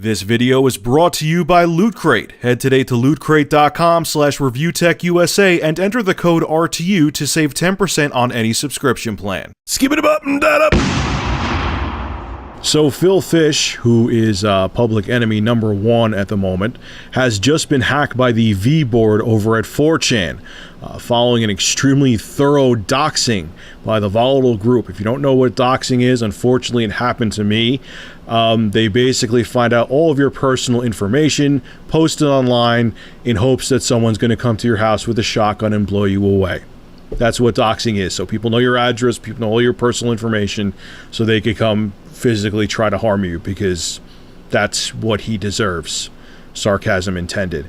This video is brought to you by Loot Crate. Head today to lootcrate.com/reviewtechusa and enter the code RTU to save 10% on any subscription plan. Skip it up and that up. So Phil Fish, who is public enemy number 1 at the moment, has just been hacked by the V board over at 4chan, following an extremely thorough doxing by the volatile group. If you don't know what doxing is, unfortunately it happened to me. They basically find out all of your personal information, post it online in hopes that someone's going to come to your house with a shotgun and blow you away. That's what doxing is. So people know your address, people know all your personal information, so they could come physically try to harm you, because that's what he deserves. Sarcasm intended.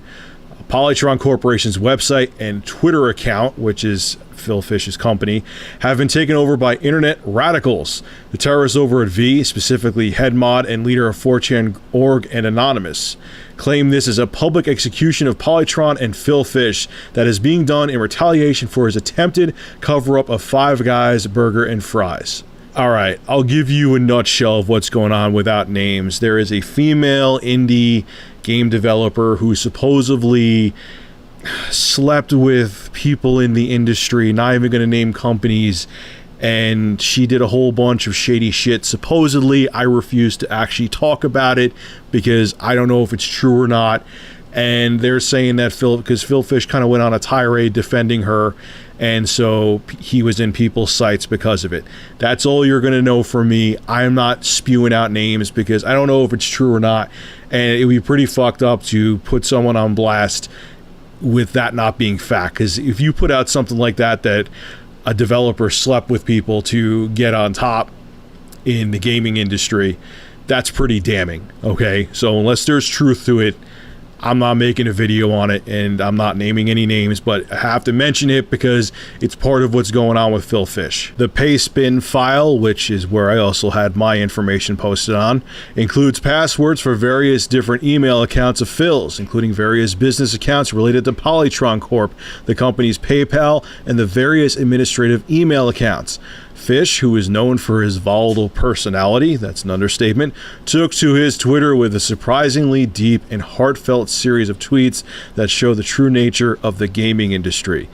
Polytron Corporation's website and Twitter account, which is Phil Fish's company, have been taken over by internet radicals. The terrorists over at V, specifically head mod and leader of 4chan org and Anonymous, claim this is a public execution of Polytron and Phil Fish that is being done in retaliation for his attempted cover-up of Five Guys Burger and Fries. Alright, I'll give you a nutshell of what's going on without names. There is a female indie game developer who supposedly slept with people in the industry, not even going to name companies, and she did a whole bunch of shady shit. Supposedly, I refuse to actually talk about it because I don't know if it's true or not. And they're saying that because Phil Fish kind of went on a tirade defending her, and so he was in people's sights because of it. That's all you're going to know from me. I'm not spewing out names because I don't know if it's true or not, and it would be pretty fucked up to put someone on blast with that not being fact. Because if you put out something like that a developer slept with people to get on top in the gaming industry, that's pretty damning, okay? So unless there's truth to it, I'm not making a video on it, and I'm not naming any names, but I have to mention it because it's part of what's going on with Phil Fish. The pastebin file, which is where I also had my information posted on, includes passwords for various different email accounts of Phil's, including various business accounts related to Polytron Corp, the company's PayPal, and the various administrative email accounts. Fish, who is known for his volatile personality, that's an understatement, took to his Twitter with a surprisingly deep and heartfelt series of tweets that show the true nature of the gaming industry.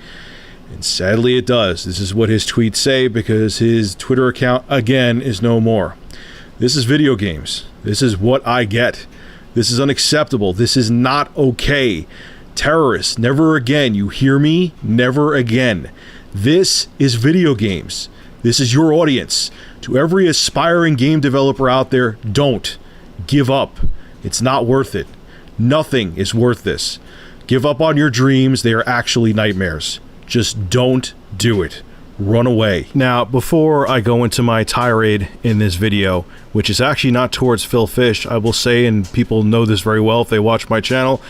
And sadly it does. This is what his tweets say, because his Twitter account, again, is no more. This is video games. This is what I get. This is unacceptable. This is not okay. Terrorists, never again. You hear me? Never again. This is video games. This is your audience. To every aspiring game developer out there, don't give up. It's not worth it. Nothing is worth this. Give up on your dreams. They are actually nightmares. Just don't do it. Run away. Now, before I go into my tirade in this video, which is actually not towards Phil Fish, I will say, and people know this very well if they watch my channel,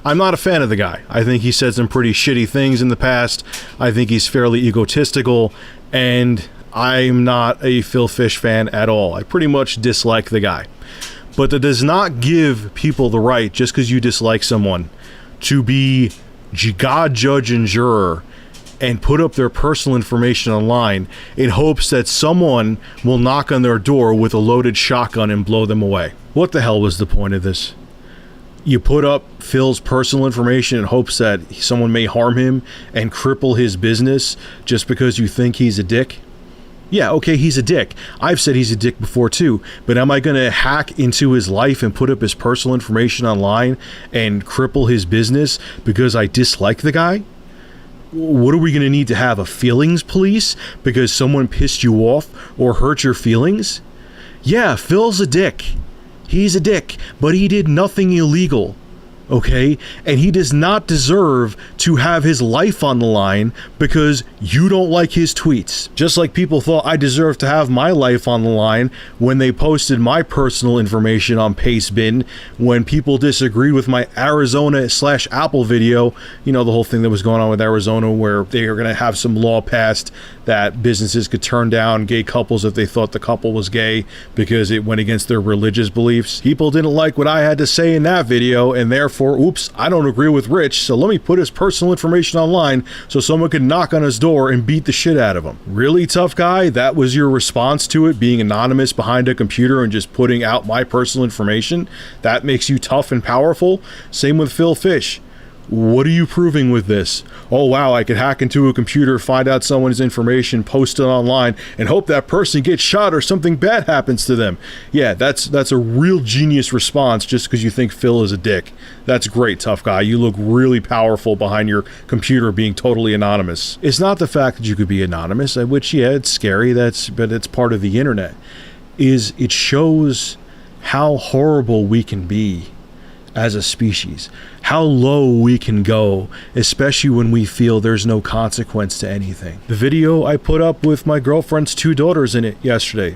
I'm not a fan of the guy. I think he said some pretty shitty things in the past. I think he's fairly egotistical, and I'm not a Phil Fish fan at all. I pretty much dislike the guy. But that does not give people the right, just because you dislike someone, to be God, judge, and juror and put up their personal information online in hopes that someone will knock on their door with a loaded shotgun and blow them away. What the hell was the point of this? You put up Phil's personal information in hopes that someone may harm him and cripple his business just because you think he's a dick? Yeah, okay, he's a dick. I've said he's a dick before too, but am I going to hack into his life and put up his personal information online and cripple his business because I dislike the guy? What are we going to need to have, a feelings police because someone pissed you off or hurt your feelings? Yeah, Phil's a dick. He's a dick, but he did nothing illegal. Okay? And he does not deserve to have his life on the line because you don't like his tweets. Just like people thought I deserved to have my life on the line when they posted my personal information on Pastebin, when people disagreed with my Arizona/Apple video, you know, the whole thing that was going on with Arizona where they are going to have some law passed that businesses could turn down gay couples if they thought the couple was gay because it went against their religious beliefs. People didn't like what I had to say in that video, and therefore therefore, oops, I don't agree with Rich, so let me put his personal information online so someone could knock on his door and beat the shit out of him. Really, tough guy? That was your response to it, being anonymous behind a computer and just putting out my personal information? That makes you tough and powerful? Same with Phil Fish. What are you proving with this? Oh wow, I could hack into a computer, find out someone's information, post it online, and hope that person gets shot or something bad happens to them. Yeah, that's a real genius response just because you think Phil is a dick. That's great, tough guy. You look really powerful behind your computer being totally anonymous. It's not the fact that you could be anonymous, which, yeah, it's scary, but it's part of the internet. It shows how horrible we can be as a species, how low we can go, especially when we feel there's no consequence to anything. The video I put up with my girlfriend's 2 daughters in it yesterday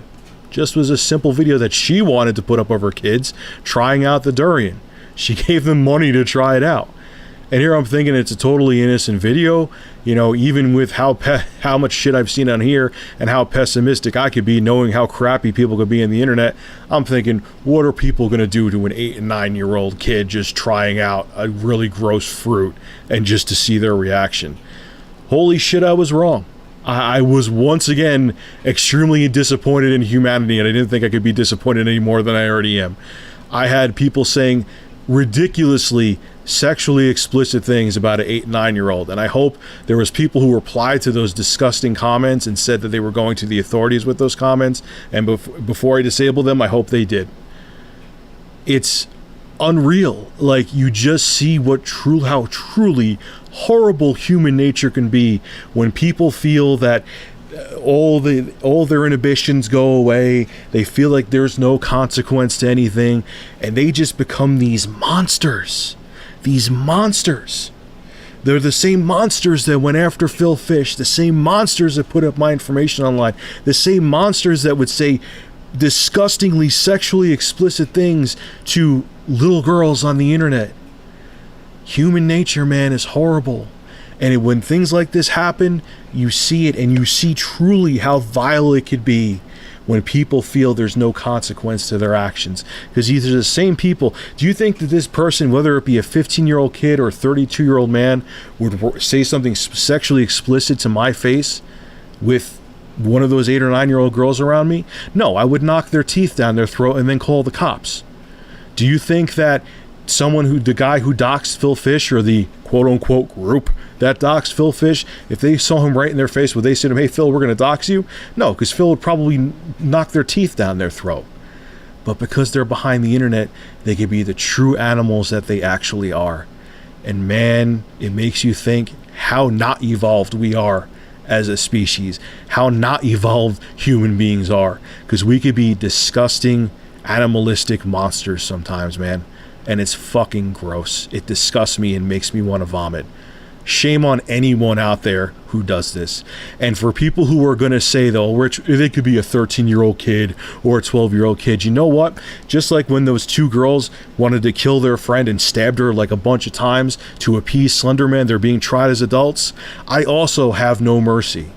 just was a simple video that she wanted to put up of her kids trying out the durian. She gave them money to try it out. And here I'm thinking it's a totally innocent video, you know, even with how much shit I've seen on here and how pessimistic I could be knowing how crappy people could be in the internet. I'm thinking, what are people going to do to an 8 and 9-year-old kid just trying out a really gross fruit and just to see their reaction? Holy shit, I was wrong. I was once again extremely disappointed in humanity, and I didn't think I could be disappointed any more than I already am. I had people saying ridiculously sexually explicit things about an 8 and 9-year-old, and I hope there was people who replied to those disgusting comments and said that they were going to the authorities with those comments, and before I disable them, I hope they did. It's unreal. Like, you just see how truly horrible human nature can be when people feel that all their inhibitions go away, they feel like there's no consequence to anything, and they just become these monsters. These monsters. They're the same monsters that went after Phil Fish, the same monsters that put up my information online, the same monsters that would say disgustingly sexually explicit things to little girls on the internet. Human nature, man, is horrible. And when things like this happen, you see it, and you see truly how vile it could be when people feel there's no consequence to their actions. Because these are the same people. Do you think that this person, whether it be a 15-year-old kid or a 32-year-old man, would say something sexually explicit to my face with one of those 8 or 9-year-old girls around me? No, I would knock their teeth down their throat and then call the cops. Do you think that the guy who doxed Phil Fish, or the quote-unquote group that doxed Phil Fish, if they saw him right in their face, would they say to him, hey Phil, we're going to dox you? No, because Phil would probably knock their teeth down their throat. But because they're behind the internet, they could be the true animals that they actually are. And man, it makes you think how not evolved we are as a species, how not evolved human beings are, because we could be disgusting, animalistic monsters sometimes, man. And it's fucking gross. It disgusts me and makes me want to vomit. Shame on anyone out there who does this. And for people who are going to say, though, Rich, they could be a 13-year-old kid or a 12-year-old kid, you know what? Just like when those 2 girls wanted to kill their friend and stabbed her like a bunch of times to appease Slenderman, they're being tried as adults. I also have no mercy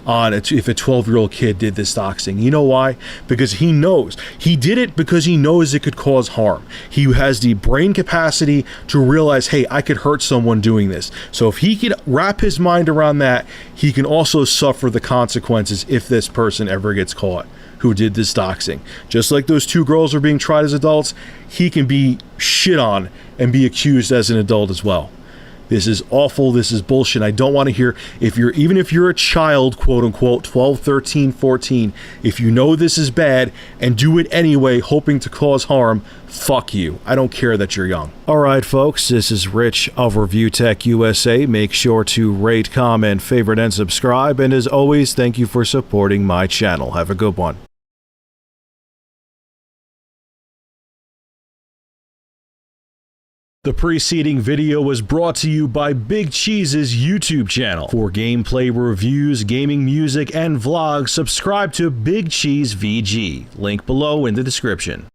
on it if a 12-year-old kid did this doxing. You know why? Because he knows. He did it because he knows it could cause harm. He has the brain capacity to realize, hey, I could hurt someone doing this. So if he could wrap his mind around that, he can also suffer the consequences if this person ever gets caught who did this doxing. Just like those 2 girls are being tried as adults, he can be shit on and be accused as an adult as well. This is awful. This is bullshit. I don't want to hear, even if you're a child, quote unquote, 12, 13, 14, if you know this is bad and do it anyway, hoping to cause harm, fuck you. I don't care that you're young. All right, folks, this is Rich of Review Tech USA. Make sure to rate, comment, favorite, and subscribe. And as always, thank you for supporting my channel. Have a good one. The preceding video was brought to you by Big Cheese's YouTube channel. For gameplay reviews, gaming music, and vlogs, subscribe to Big Cheese VG. Link below in the description.